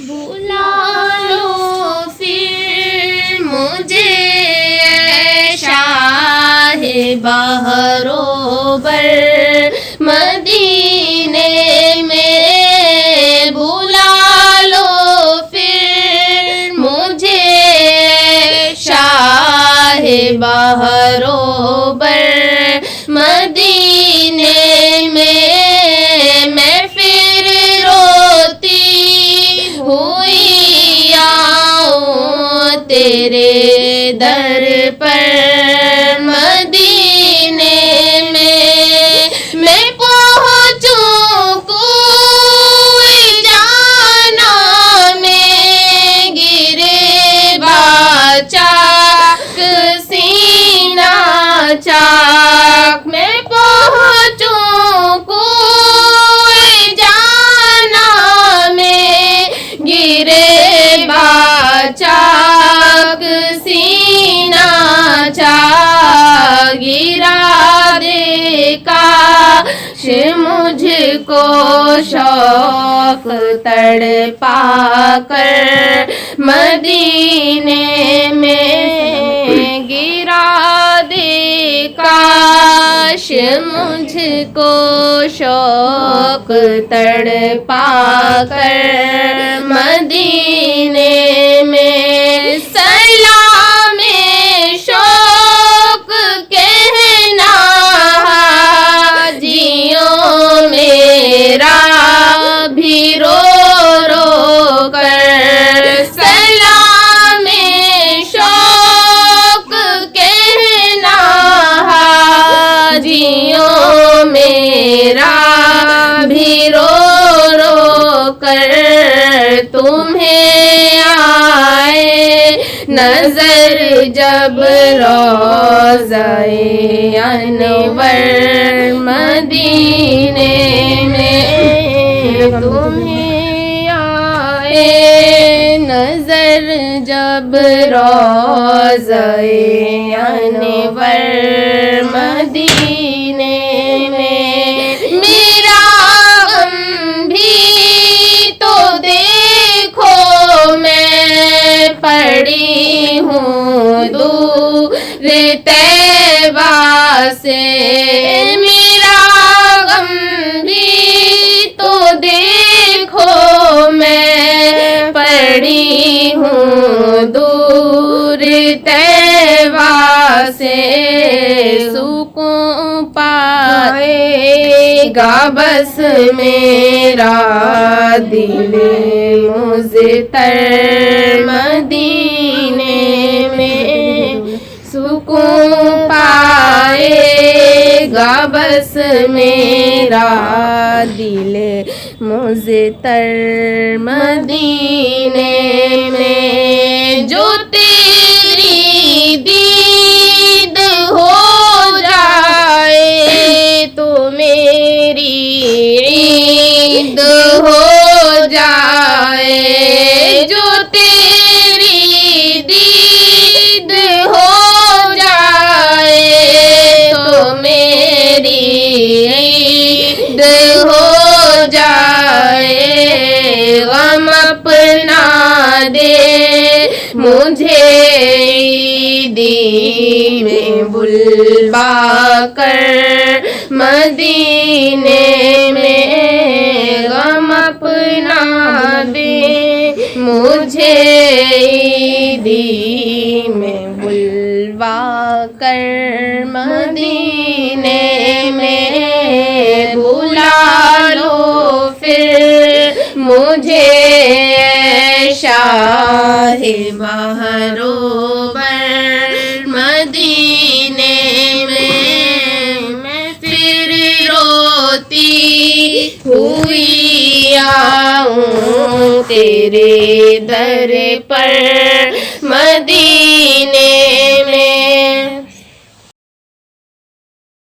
بلا لو پھر مجھے شاہ بہرو بر مدینے میں، بلا لو پھر مجھے شاہ بہرو بر مدینے میں پھر روتی ہوئی آؤں تیرے در پر مدینے میں پہنچوں کوئی جانا میں گرے با چاک سینہ چاک، میں پہنچوں کوئی جانا میں گرے با چاک سینہ چاک، گرا دے کاش مجھ کو شوق تڑپا کر مدینے میں، گرا دے کاش مجھ کو شوق تڑپا کر مدینے میں، سلام شوق کہنا حاجیوں میرا بھی رو رو کر، سلام شوق کہنا حاجیوں میرا بھی رو رو کر، تمہیں آئے نظر جب روضہ انور مدینے میں، تمہیں آئے نظر جب روضہ انور مدینے میں، میرا غم بھی تو دیکھو میں پڑی ہوں دور طیبہ سے، میرا غم بھی تو دیکھو میں پڑی ہوں دور طیبہ سے، سکون پائے گا بس میرا دل مضطر مدینے میں، سکون پائے گا بس میرا دل مضطر مدینے میں، جو تیری دید ہو جائے تو میری عید ہو جائے، جو تیری دید ہو جائے تو میری عید ہو جائے، غم اپنا دے مجھے عیدی میں بلوا کر مدینے میں، غم اپنا دے مجھے عیدی میں بلوا کر مدینے میں، بلا لو پھر مجھے شاہ بہرو بر مدینے میں پھر روتی ہوئی آؤں تیرے در پر مدینے